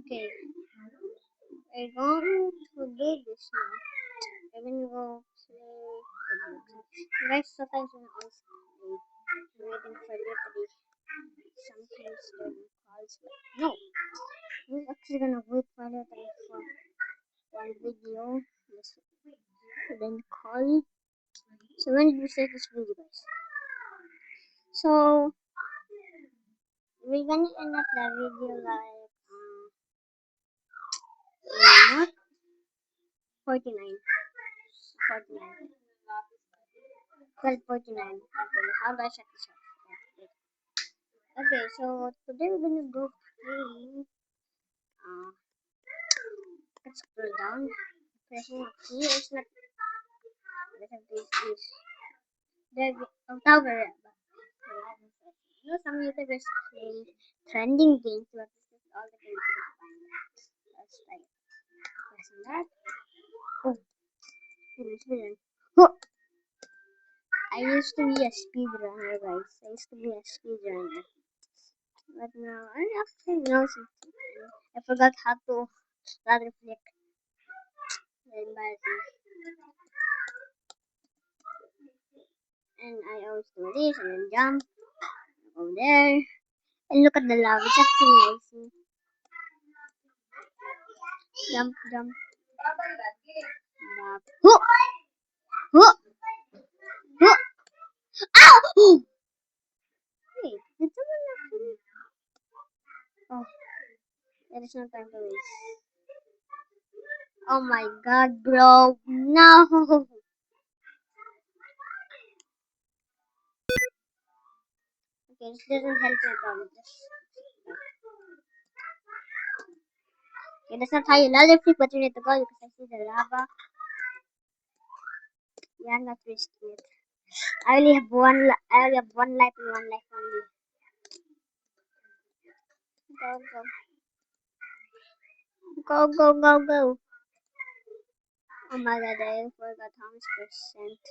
Okay, I'm going to do this now. I'm gonna go play Roblox. Guys, sometimes when I was waiting for literally sometimes during calls. No, we're actually gonna wait for literally for one video. Then call. So when did we start this video, guys? So we're gonna end up the video like not 49. 49. 12:49. Okay, how do I check this out? Okay, so today we're gonna go play. Uh, let's scroll down. Pressing here is not. Let's have this. There, tower. You know, some YouTubers play trending games, but this is all the games you can find. Let's try it. Pressing that. Oh, finish. Oh, I used to be a speedrunner, guys. I used to be a speedrunner. But now I actually know something. I forgot how to ladder flick. Embarrassing. And I always do this and then jump. Go there. And look at the lava. It's actually nice. Jump. Huh! Huh! Huh! Ow! Wait, did someone actually? Oh, there is no time to waste. Oh my god, bro. No! Okay, this doesn't help me at all. Okay, that's not how you ladder flip, but you need to go because I see the lava. Yeah, I'm not risking it. I only have one. I only have one life and one life only. Go. Oh my god, I forgot how much percent.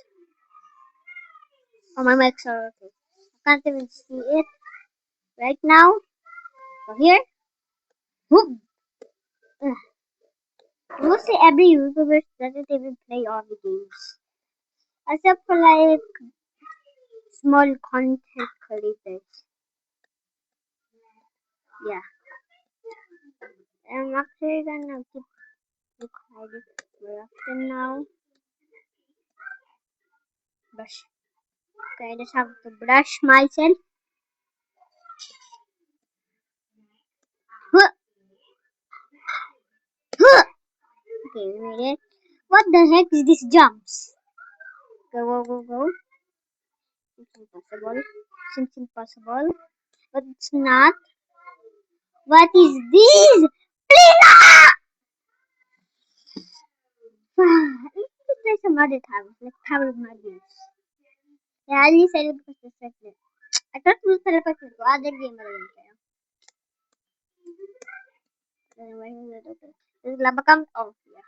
Oh, my mic's are okay. I can't even see it right now. So here, whoop. Mostly every YouTuber doesn't even play all the games. Except for like small content creators. Yeah. I'm actually gonna keep recording more often now. Brush. Okay, I just have to brush myself. Huh, huh. Okay, we made it. What the heck is this jumps? Go. It's impossible. Seems impossible. But it's not. What is this? Please! Let's try some other towers, like Tower of Madness. Yeah, at least I did because it's like this. I thought we teleported to other game already. Why is it open? Does lava come? Oh, yeah.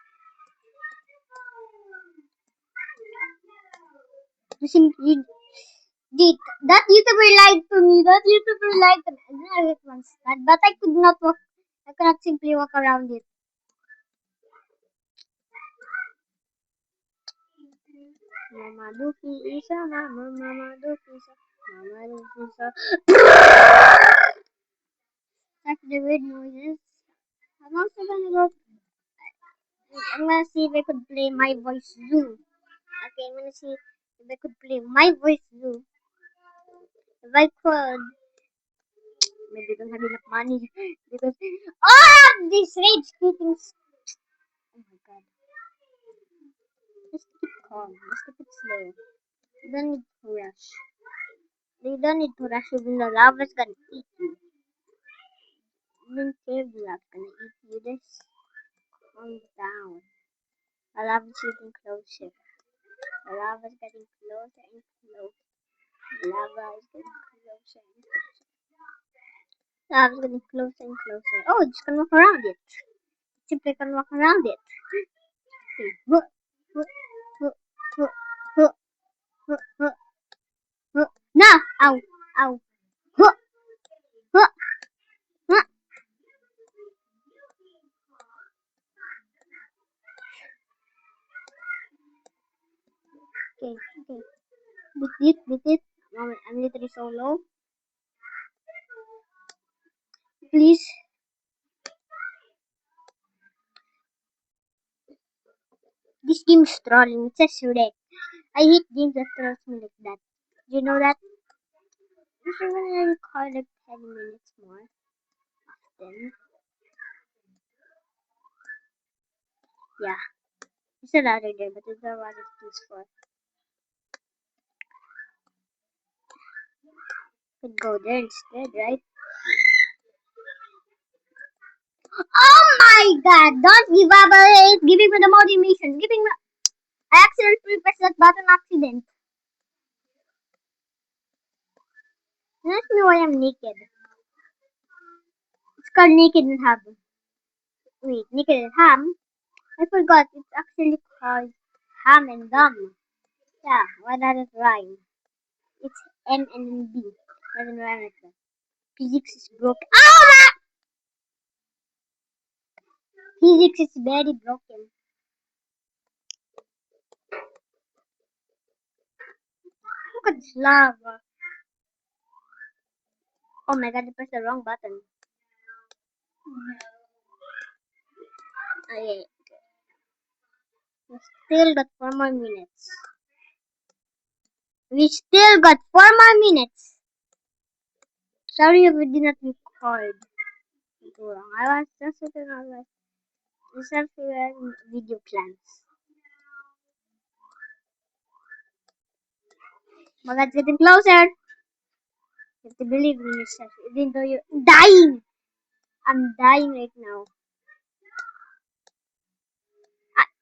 Did that YouTuber lied to me? That YouTuber lied to me. I know it once that, but I could not walk. I could not simply walk around it. Mama Duki Isa, Mama Duki Isa, Mama Duki Isa. That's the weird noises. I'm also gonna go. I'm gonna see if I could play my voice zoo. Okay, I'm gonna see if I could play my voice zoo. If I could, maybe I don't have enough money because this rage quitting. Oh my god! Just keep calm. Just keep it slow. You don't need to rush. You don't need to rush even the lava's gonna eat you. Even cave lava's gonna eat you. Just calm down. The lava's getting closer. The lava's getting closer and closer. The lava is getting closer and closer. I'm getting closer and closer. Oh, just can walk around it. Simply can walk around it. See. Huh, huh, huh, huh, huh, huh, huh, huh. No! Ow! Huh, huh, huh. Okay. Beat it. I'm literally so low. Please. This game is trolling. It says wreck. I hate games that trolls me like that. Do you know that? Usually when I record like 10 minutes more, then yeah. It's another day, but it's not what it's used for. Could go there instead, right? Oh my god! Don't give up! It's giving me the motivation. Giving me. I accidentally pressed that button accident. Ask me why I'm naked. It's called Naked and Ham. Wait, Naked and Ham? I forgot. It's actually called Ham and Gum. Yeah, why does it rhyme? It's N and then B. Doesn't rhyme like that. Physics is broken. Ah! Physics is very broken. Look at this lava. Oh my god, I pressed the wrong button. Okay, we still got 4 more minutes. We still got 4 more minutes. Sorry if we did not record. Too long. I was just looking at the software video plans. But that's getting closer. You have to believe in yourself, even though you're dying. I'm dying right now.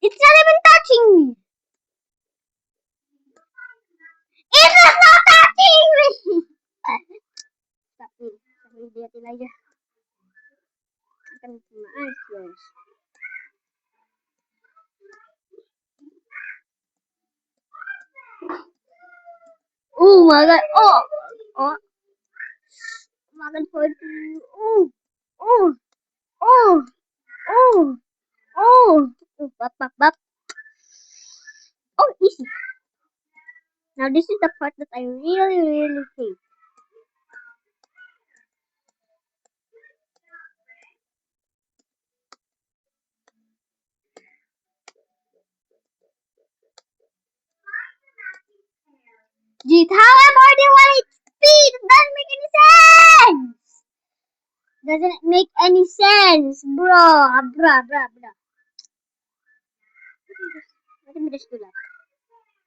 It's not even touching me. It is not touching me. Stop me. Stop me, idiot Elijah. I can see my eyes closed. Oh my god. Oh. Oh. My god. Oh. Oh. Oh. Oh. Oh. Oh. Bop, bop, bop. Oh, easy. Now this is the part that I really, really hate. Jeet, how am I already 1 HP? It doesn't make any sense. Doesn't make any sense, bro. Bruh. Let me just do that.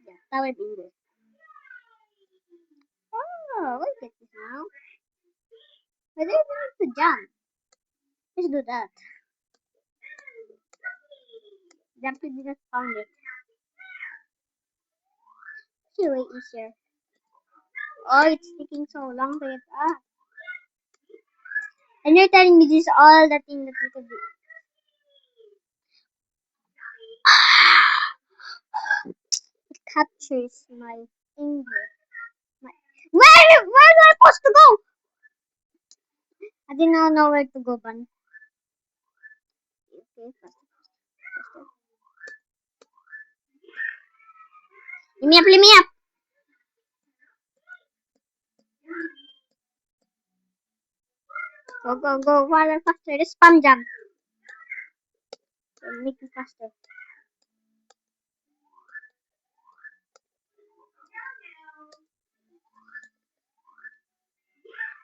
Yeah, tower bingo. Oh, look at this now. I don't even need to jump. Let's do that. Jump to just found it. It's way easier. Oh, it's taking so long to get up. And you're telling me this is all the thing that you could do. It captures my anger. My... Where am I supposed to go? I did not know where to go, Ban. Okay, faster. Let me up. Go, faster. Just spam jump. Make it faster.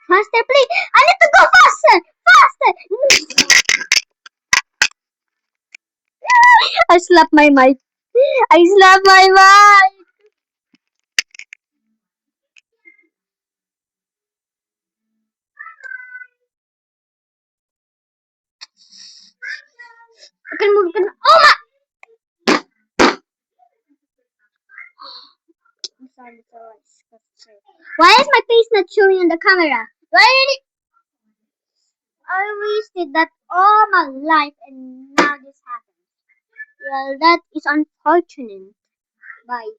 Faster, please. I need to go faster. I slapped my mic. I slapped my mic. I can move. Oh my! I'm sorry. Why is my face not showing on the camera? Why? I wasted that all my life and now this happens. Well, that is unfortunate. Bye.